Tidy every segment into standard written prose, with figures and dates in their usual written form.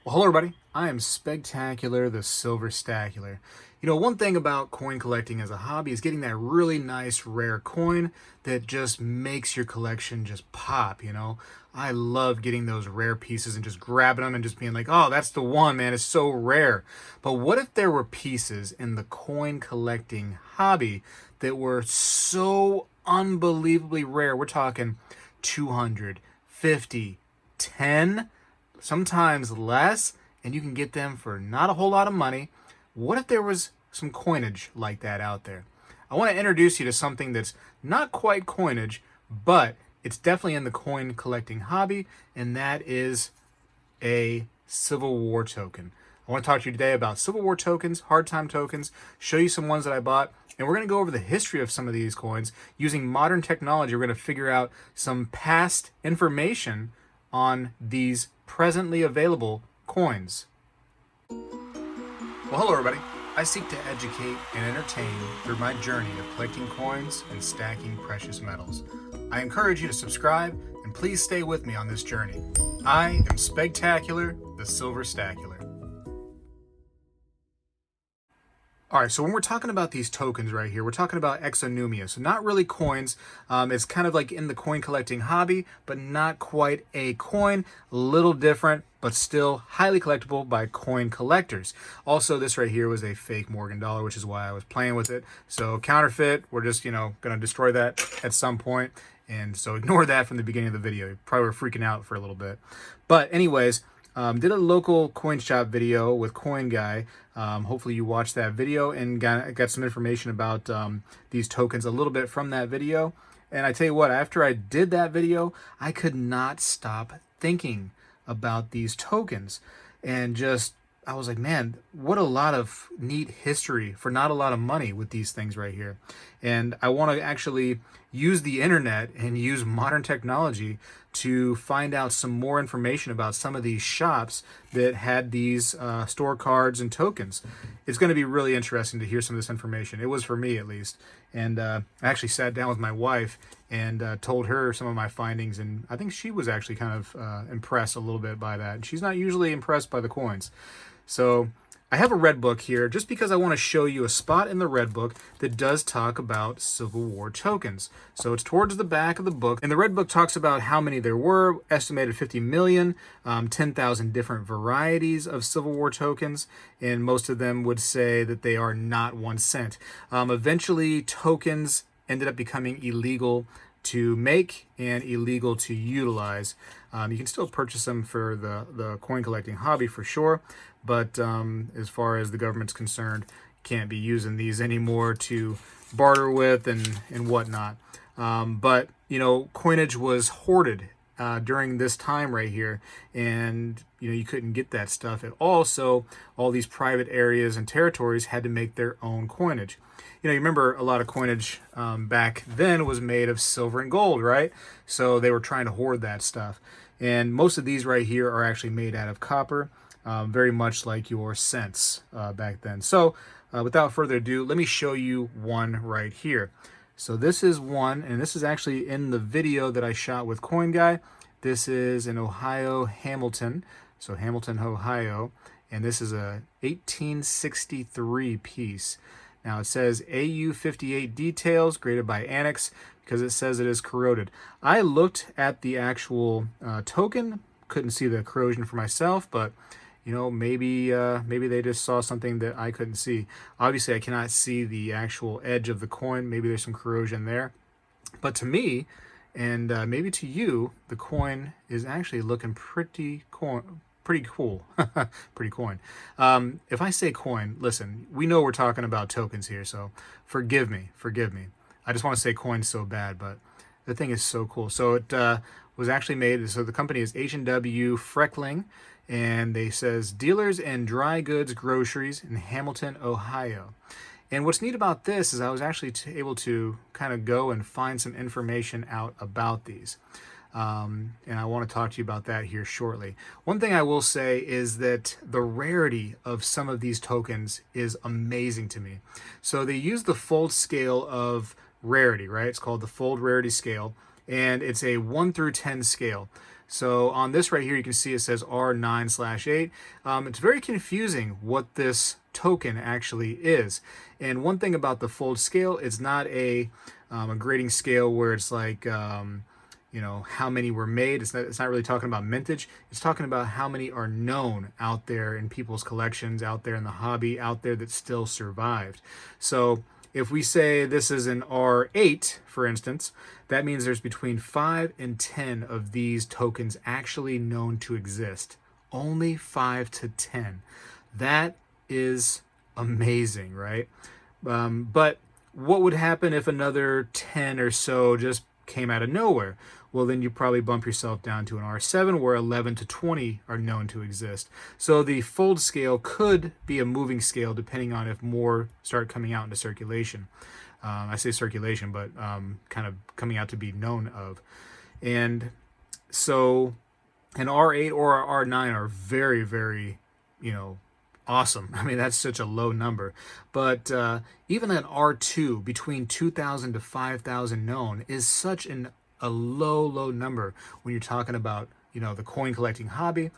Well, hello everybody. I am Spegtacular, the Silver Stacular. One thing about coin collecting as a hobby is getting that really nice rare coin that just makes your collection just pop. I love getting those rare pieces and just grabbing them and just being like, oh, that's the one, man. It's so rare. But what if there were pieces in the coin collecting hobby that were so unbelievably rare? We're talking 250, 10, sometimes less, and you can get them for not a whole lot of money. What if there was some coinage like that out there? I want to introduce you to something that's not quite coinage, but it's definitely in the coin collecting hobby, and that is a Civil War token. I want to talk to you today about Civil War tokens, hard time tokens, show you some ones that I bought, and we're going to go over the history of some of these coins. Using modern technology, we're going to figure out some past information on these presently available coins. Well, hello everybody. I seek to educate and entertain through my journey of collecting coins and stacking precious metals. I encourage you to subscribe and please stay with me on this journey. I am Spegtacular, the Silver Stacular. All right, so when we're talking about these tokens right here, we're talking about exonumia. So not really coins. It's kind of like in the coin collecting hobby, but not quite a coin. A little different, but still highly collectible by coin collectors. Also, this right here was a fake Morgan dollar, which is why I was playing with it. So counterfeit, we're just, going to destroy that at some point. And so ignore that from the beginning of the video. You probably were freaking out for a little bit. But anyways, did a local coin shop video with Coin Guy. Hopefully you watched that video and got some information about these tokens a little bit from that video. And I tell you what, after I did that video, I could not stop thinking about these tokens. And I was like, man, what a lot of neat history for not a lot of money with these things right here. And I want to actually use the internet and use modern technology to find out some more information about some of these shops that had these store cards and tokens. It's going to be really interesting to hear some of this information. It was for me, at least. And I actually sat down with my wife and told her some of my findings, and I think she was actually kind of impressed a little bit by that. She's not usually impressed by the coins. So I have a red book here just because I want to show you a spot in the red book that does talk about Civil War tokens. So it's towards the back of the book, and the red book talks about how many there were, estimated 50 million, 10,000 different varieties of Civil War tokens, and most of them would say that they are not 1 cent. Eventually, tokens ended up becoming illegal to make and illegal to utilize. You can still purchase them for the coin collecting hobby for sure, but as far as the government's concerned, can't be using these anymore to barter with and whatnot. But coinage was hoarded during this time right here, and you couldn't get that stuff at all. So all these private areas and territories had to make their own coinage. You remember a lot of coinage back then was made of silver and gold, right? So they were trying to hoard that stuff. And most of these right here are actually made out of copper, very much like your cents back then. So without further ado, let me show you one right here. So this is one, and this is actually in the video that I shot with Coin Guy. This is in Ohio, Hamilton. So Hamilton, Ohio. And this is a 1863 piece. Now it says AU58 details graded by Annex because it says it is corroded. I looked at the actual token, couldn't see the corrosion for myself, but maybe they just saw something that I couldn't see. Obviously, I cannot see the actual edge of the coin. Maybe there's some corrosion there. But to me, and maybe to you, the coin is actually looking pretty cool. Pretty coin. If I say coin, listen, we know we're talking about tokens here, so forgive me. I just want to say coin so bad, but the thing is so cool. So it was actually made, so the company is H W Frechtling, and they says dealers and dry goods groceries in Hamilton, Ohio. And what's neat about this is I was actually able to kind of go and find some information out about these. And I want to talk to you about that here shortly. One thing I will say is that the rarity of some of these tokens is amazing to me. So they use the fold scale of rarity, right? It's called the fold rarity scale. and it's a 1 through 10 scale. So on this right here, you can see it says R9/8. It's very confusing what this token actually is. And one thing about the fold scale, it's not a grading scale where it's like, you know, how many were made. It's not really talking about mintage. It's talking about how many are known out there in people's collections, out there in the hobby, out there that still survived. So if we say this is an R8, for instance, that means there's between 5 and 10 of these tokens actually known to exist. Only 5 to 10. That is amazing, right? But what would happen if another 10 or so just came out of nowhere? Well, then you probably bump yourself down to an R7 where 11 to 20 are known to exist. So the fold scale could be a moving scale depending on if more start coming out into circulation. I say circulation, but kind of coming out to be known of. And so an R8 or an R9 are very, very, you know, awesome. I mean, that's such a low number. But even an R2 between 2,000 to 5,000 known is such a low number when you're talking about, you know, the coin collecting hobby.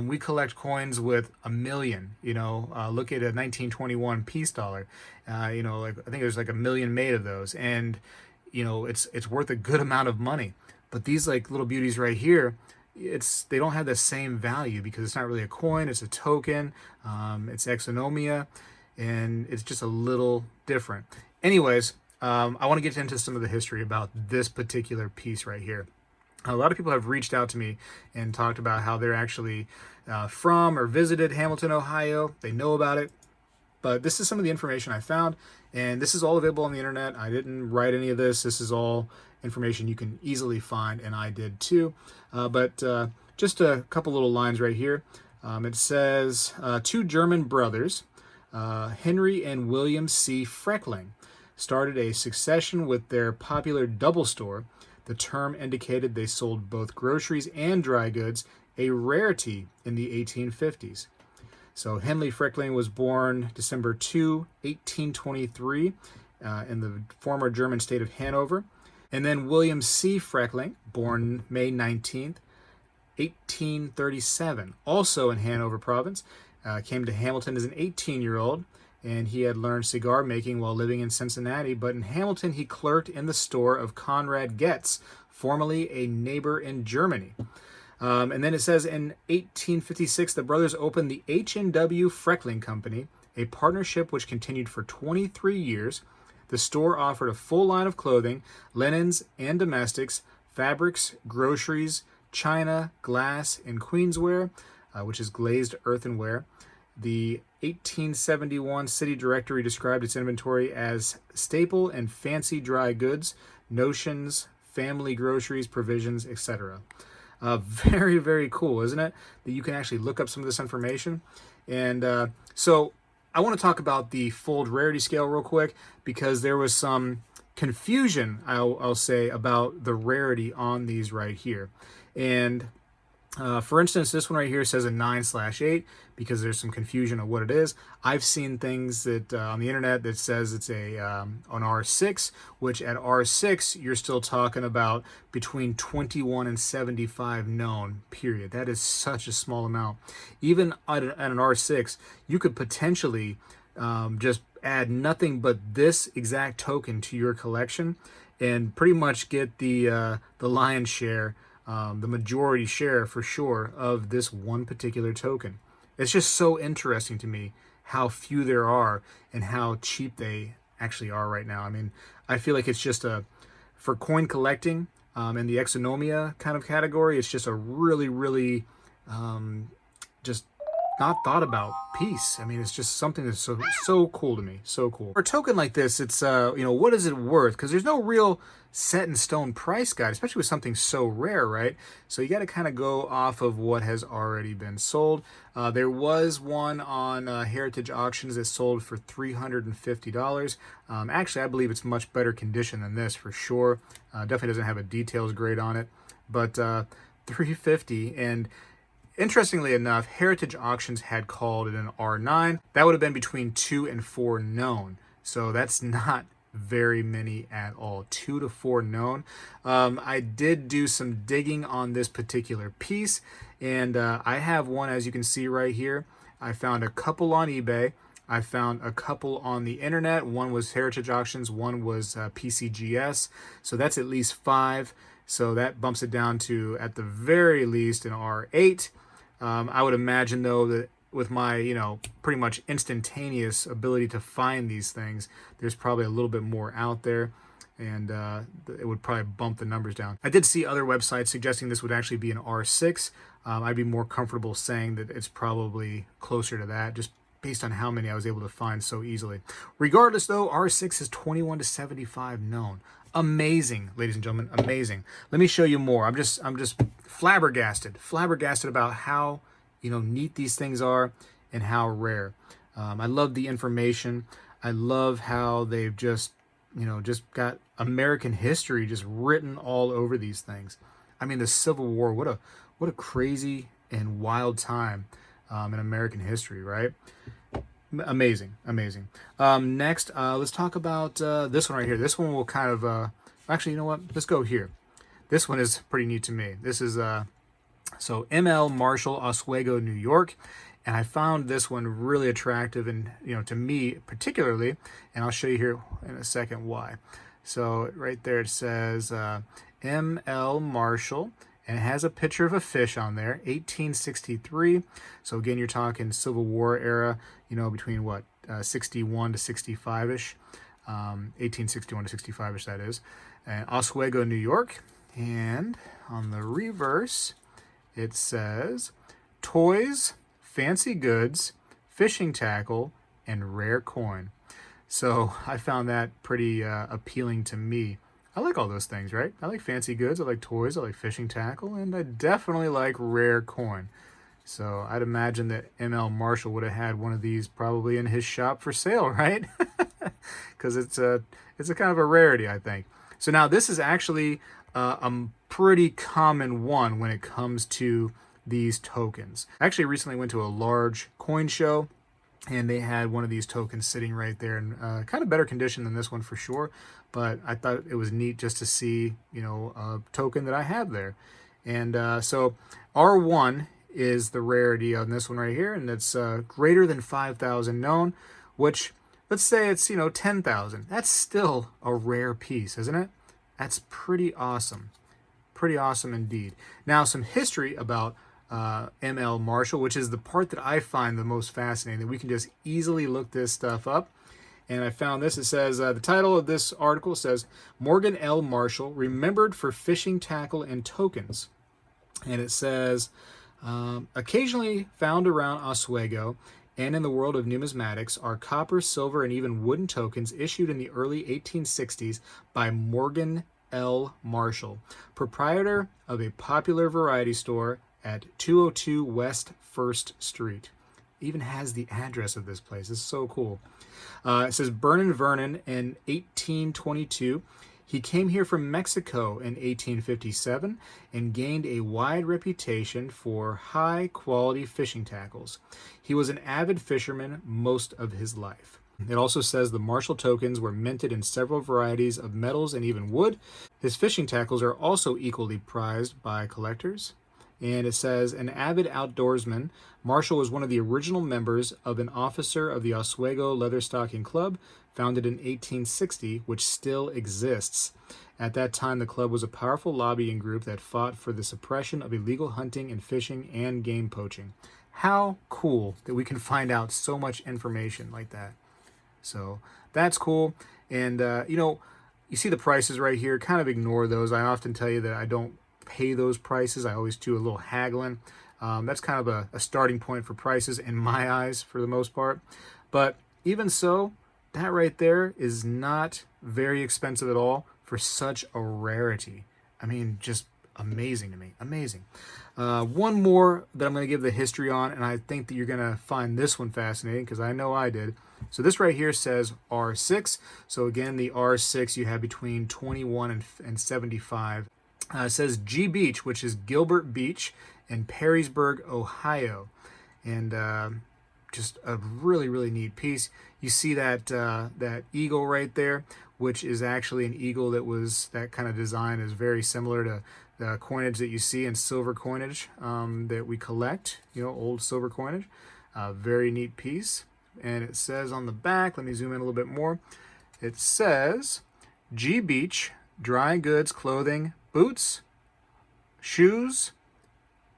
We collect coins with 1 million. You know, look at a 1921 peace dollar. You know, like I think there's like 1 million made of those, and you know, it's worth a good amount of money. But these like little beauties right here, they don't have the same value because it's not really a coin. It's a token. It's exonumia, and it's just a little different. Anyways, I want to get into some of the history about this particular piece right here. A lot of people have reached out to me and talked about how they're actually from or visited Hamilton, Ohio. They know about it. But this is some of the information I found, and this is all available on the internet. I didn't write any of this. This is all information you can easily find, and I did too. But just a couple little lines right here. It says, two German brothers, Henry and William C. Frechtling, started a succession with their popular double store. The term indicated they sold both groceries and dry goods, a rarity in the 1850s. So Henry Frechtling was born December 2, 1823, in the former German state of Hanover. And then William C. Frechtling, born May 19th, 1837, also in Hanover province, came to Hamilton as an 18-year-old, and he had learned cigar making while living in Cincinnati. But in Hamilton, he clerked in the store of Conrad Getz, formerly a neighbor in Germany. And then it says in 1856, the brothers opened the H W Frechtling Company, a partnership which continued for 23 years. The store offered a full line of clothing, linens and domestics, fabrics, groceries, china, glass, and queensware, which is glazed earthenware. The 1871 City Directory described its inventory as staple and fancy dry goods, notions, family groceries, provisions, etc. Very, very cool, isn't it? That you can actually look up some of this information. And so I want to talk about the fold rarity scale real quick, because there was some confusion, I'll say, about the rarity on these right here. And for instance, this one right here says a 9/8 because there's some confusion of what it is. I've seen things that on the internet that says it's an R6, which at R6 you're still talking about between 21 and 75 known, period. That is such a small amount. Even at an R6, you could potentially just add nothing but this exact token to your collection and pretty much get the lion's share, the majority share for sure of this one particular token. It's just so interesting to me how few there are and how cheap they actually are right now. I mean, I feel like it's just for coin collecting in the exonumia kind of category, it's just a really, really just not thought about piece. I mean, it's just something that's so cool to me. So cool. For a token like this, it's what is it worth? Because there's no real set in stone price guide, especially with something so rare, right? So you got to kind of go off of what has already been sold. There was one on Heritage Auctions that sold for $350. Actually, I believe it's much better condition than this for sure. Definitely doesn't have a details grade on it, but $350. And interestingly enough, Heritage Auctions had called it an R9. That would have been between 2 and 4 known. So that's not very many at all. 2 to 4 known. I did do some digging on this particular piece, and I have one, as you can see right here. I found a couple on eBay. I found a couple on the internet. One was Heritage Auctions, one was PCGS. So that's at least 5. So that bumps it down to, at the very least, an R8. I would imagine, though, that with my, pretty much instantaneous ability to find these things, there's probably a little bit more out there, and it would probably bump the numbers down. I did see other websites suggesting this would actually be an R6. I'd be more comfortable saying that it's probably closer to that, just based on how many I was able to find so easily. Regardless, though, R6 is 21 to 75 known. Amazing, ladies and gentlemen, amazing. Let me show you more. I'm just flabbergasted about how neat these things are and how rare. I love the information. I love how they've just got American history just written all over these things. I mean, the Civil War, what a crazy and wild time in American history, right? Amazing. Next, let's talk about this one right here. This one will kind of, actually, you know what? Let's go here. This one is pretty neat to me. This is, so M.L. Marshall, Oswego, New York. And I found this one really attractive, and, to me particularly, and I'll show you here in a second why. So right there it says M.L. Marshall, and it has a picture of a fish on there, 1863. So again, you're talking Civil War era, between what, 61 to 65-ish, 1861 to 65-ish, that is. And Oswego, New York. And on the reverse, it says toys, fancy goods, fishing tackle, and rare coin. So I found that pretty appealing to me. I like all those things, right? I like fancy goods, I like toys, I like fishing tackle, and I definitely like rare coin. So I'd imagine that M.L. Marshall would have had one of these probably in his shop for sale, right? Because it's a kind of a rarity, I think. So now this is actually a pretty common one when it comes to these tokens. I actually recently went to a large coin show, and they had one of these tokens sitting right there in kind of better condition than this one for sure. But I thought it was neat just to see, a token that I have there. And so R1 is the rarity on this one right here, and it's greater than 5,000 known, which, let's say it's, 10,000. That's still a rare piece, isn't it? That's pretty awesome. Pretty awesome indeed. Now, some history about M.L. Marshall, which is the part that I find the most fascinating. We can just easily look this stuff up. And I found this. It says, the title of this article says, Morgan L. Marshall, remembered for fishing tackle and tokens. And it says, occasionally found around Oswego and in the world of numismatics are copper, silver, and even wooden tokens issued in the early 1860s by Morgan L. Marshall, proprietor of a popular variety store at 202 West 1st Street. Even has the address of this place. It's so cool. It says Vernon in 1822. He came here from Mexico in 1857 and gained a wide reputation for high-quality fishing tackles. He was an avid fisherman most of his life. It also says the Marshall tokens were minted in several varieties of metals and even wood. His fishing tackles are also equally prized by collectors. And it says, an avid outdoorsman, Marshall was one of the original members of an officer of the Oswego Leatherstocking Club, founded in 1860, which still exists. At that time, the club was a powerful lobbying group that fought for the suppression of illegal hunting and fishing and game poaching. How cool that we can find out so much information like that. So that's cool. And, you see the prices right here. Kind of ignore those. I often tell you that I don't pay those prices. I always do a little haggling. That's kind of a starting point for prices in my eyes for the most part. But even so, that right there is not very expensive at all for such a rarity. I mean, just amazing to me. Amazing. One more that I'm going to give the history on, and I think that you're going to find this one fascinating because I know I did. So this right here says R6. So again, the R6 you have between 21 and 75. It says G Beach, which is Gilbert Beach in Perrysburg, Ohio. And just a really, really neat piece. You see that that eagle right there? which is actually an eagle that kind of design is very similar to the coinage that you see in silver coinage that we collect, old silver coinage. Very neat piece. And it says on the back, let me zoom in a little bit more. It says G Beach, dry goods, clothing, boots, shoes,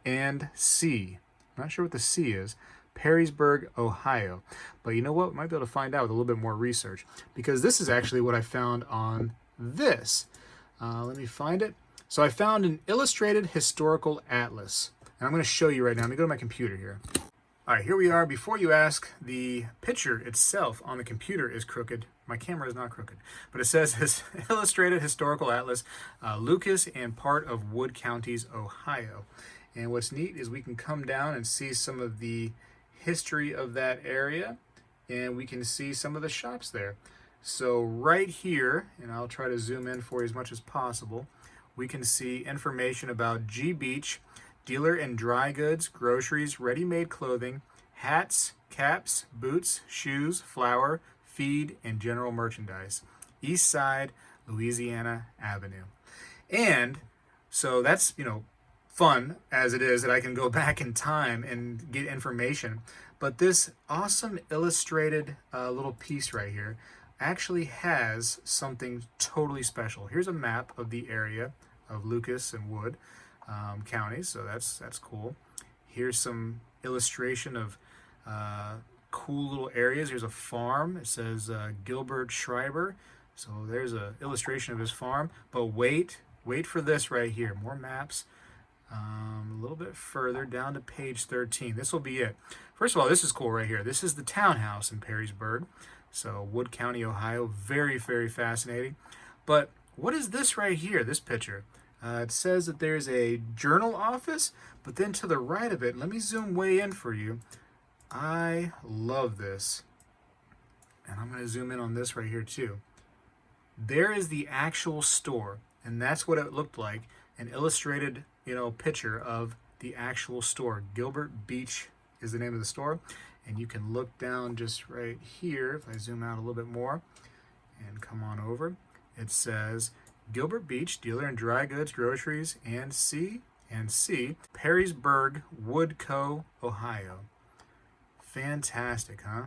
and C. I'm not sure what the C is. Perrysburg, Ohio. But you know what? We might be able to find out with a little bit more research, because this is actually what I found on this. Let me find it. So I found an illustrated historical atlas. And I'm going to show you right now. Let me go to my computer here. All right, here we are. Before you ask, the picture itself on the computer is crooked. My camera is not crooked. But it says this illustrated historical atlas, Lucas and part of Wood counties, Ohio. And what's neat is we can come down and see some of the history of that area, and we can see some of the shops there. So right here, and I'll try to zoom in for you as much as possible, we can see information about G Beach, dealer in dry goods, groceries, ready-made clothing, hats, caps, boots, shoes, flour, feed, and general merchandise. East Side, Louisiana Avenue. And so that's, fun as it is that I can go back in time and get information. But this awesome illustrated little piece right here actually has something totally special. Here's a map of the area of Lucas and Wood counties, so that's cool. Here's some illustration of cool little areas. Here's a farm. It says Gilbert Schreiber. So there's an illustration of his farm. But wait for this right here. More maps. A little bit further down to page 13. This will be it. First of all, this is cool right here. This is the townhouse in Perrysburg. So Wood County, Ohio. Very, very fascinating. But what is this right here, this picture? It says that there's a journal office, but then to the right of it, let me zoom way in for you. I love this. And I'm going to zoom in on this right here too. There is the actual store, and that's what it looked like. An illustrated, picture of the actual store. Gilbert Beach is the name of the store. And you can look down just right here, if I zoom out a little bit more and come on over. It says Gilbert Beach, dealer in dry goods, groceries, and C, Perrysburg, Wood Co., Ohio. Fantastic, huh?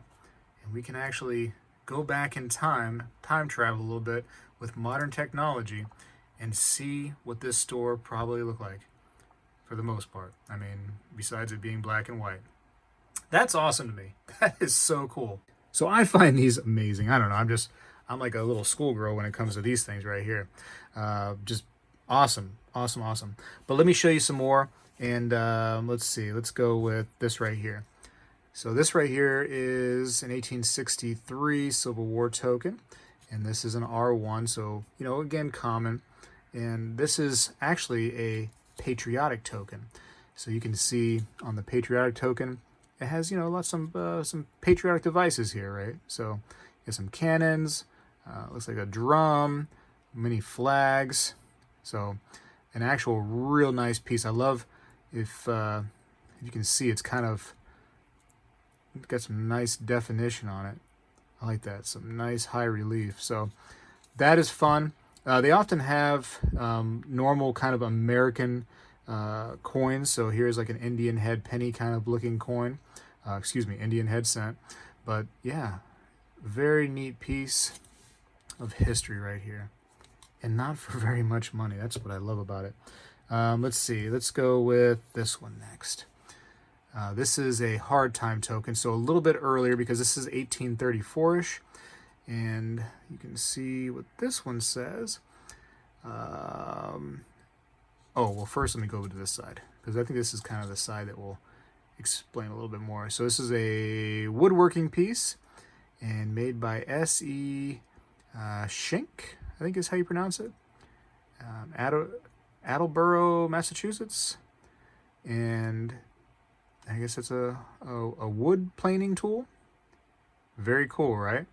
And we can actually go back in time travel a little bit with modern technology and see what this store probably looked like for the most part. I mean, besides it being black and white. That's awesome to me. That is so cool. So I find these amazing. I don't know. I'm like a little schoolgirl when it comes to these things right here. Just awesome. But let me show you some more. And let's see. Let's go with this right here. So this right here is an 1863 Civil War token. And this is an R1. So, again, common. And this is actually a patriotic token. So you can see on the patriotic token, it has, some patriotic devices here, right? So you have some cannons, looks like a drum, many flags. So an actual real nice piece. I love if you can see it's got some nice definition on it. I like that. Some nice high relief. So that is fun. They often have normal kind of American coins. So here's like an Indian head penny kind of looking coin. Indian head cent. But yeah, very neat piece of history right here. And not for very much money. That's what I love about it. Let's see. Let's go with this one next. This is a hard time token. So a little bit earlier because this is 1834-ish. And you can see what this one says. First let me go to this side, because I think this is kind of the side that will explain a little bit more. So this is a woodworking piece, and made by S.E. Schenck, I think is how you pronounce it. Attleboro, Massachusetts. And I guess it's a wood planing tool. Very cool, right?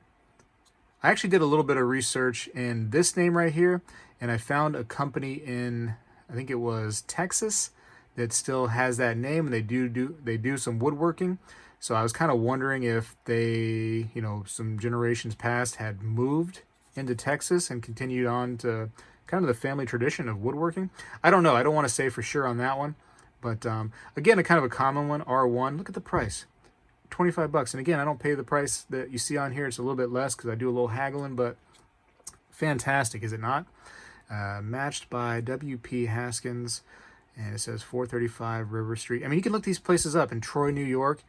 I actually did a little bit of research in this name right here, and I found a company in, I think it was Texas, that still has that name, and they do some woodworking. So I was kind of wondering if they, some generations past had moved into Texas and continued on to kind of the family tradition of woodworking. I don't know. I don't want to say for sure on that one. But again, a kind of a common one, R1. Look at the price, 25 bucks. And again, I don't pay the price that you see on here. It's a little bit less because I do a little haggling, but fantastic, is it not? Matched by W.P. Haskins, and it says 435 River Street. I mean, you can look these places up in Troy, New York.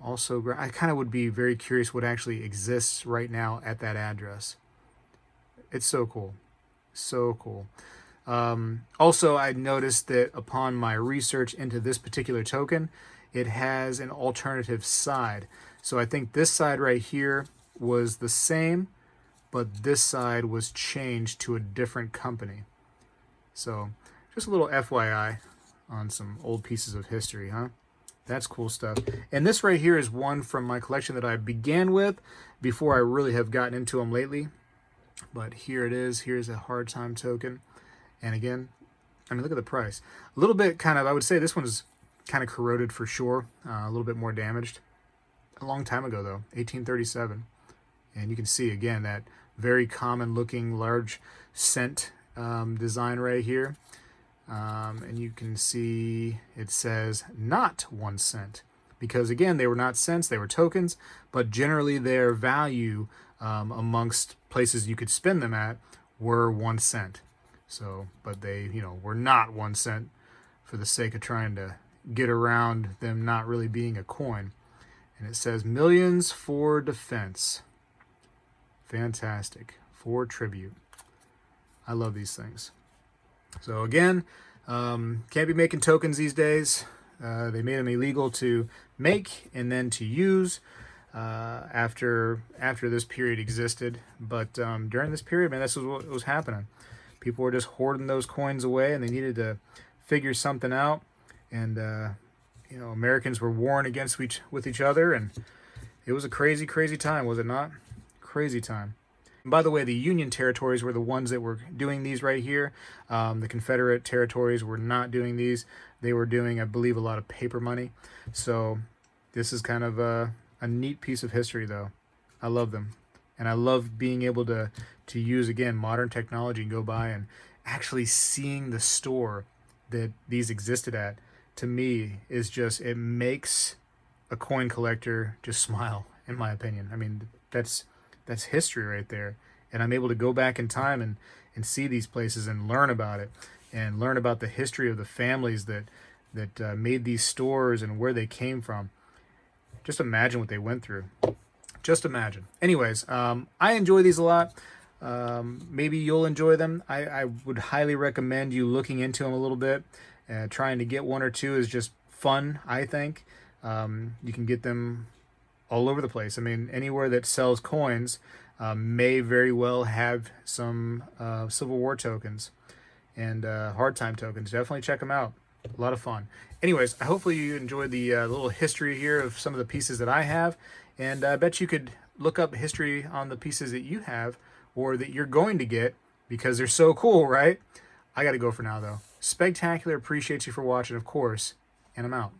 Also, I kind of would be very curious what actually exists right now at that address. It's so cool. So cool. Also, I noticed that upon my research into this particular token, it has an alternative side. So I think this side right here was the same, but this side was changed to a different company. So just a little FYI on some old pieces of history, huh? That's cool stuff. And this right here is one from my collection that I began with before I really have gotten into them lately. But here it is. Here's a hard time token. And again, I mean, look at the price. A little bit kind of, I would say this one is kind of corroded for sure. A little bit more damaged. A long time ago, though, 1837. And you can see, again, that very common looking large cent design right here. And you can see it says not 1 cent. Because, again, they were not cents, they were tokens. But generally their value amongst places you could spend them at were 1 cent. So, but they, were not 1 cent for the sake of trying to get around them not really being a coin. And it says millions for defense. Fantastic. For tribute. I love these things. So again, can't be making tokens these days. They made them illegal to make and then to use after this period existed. But during this period, man, this was what was happening. People were just hoarding those coins away, and they needed to figure something out. And Americans were warring with each other, and it was a crazy, crazy time, was it not? Crazy time. And by the way, the Union territories were the ones that were doing these right here. The Confederate territories were not doing these. They were doing, I believe, a lot of paper money. So this is kind of a neat piece of history, though. I love them. And I love being able to use, again, modern technology and go by and actually seeing the store that these existed at, to me, is just, it makes a coin collector just smile, in my opinion. I mean, that's history right there. And I'm able to go back in time and see these places and learn about it, and learn about the history of the families that made these stores and where they came from. Just imagine what they went through. Just imagine. Anyways, I enjoy these a lot. Maybe you'll enjoy them. I would highly recommend you looking into them a little bit. Trying to get one or two is just fun, I think. You can get them all over the place. I mean, anywhere that sells coins may very well have some Civil War tokens and hard time tokens. Definitely check them out. A lot of fun. Anyways, hopefully you enjoyed the little history here of some of the pieces that I have. And I bet you could look up history on the pieces that you have or that you're going to get because they're so cool, right? I got to go for now, though. Spegtacular appreciates you for watching, of course, and I'm out.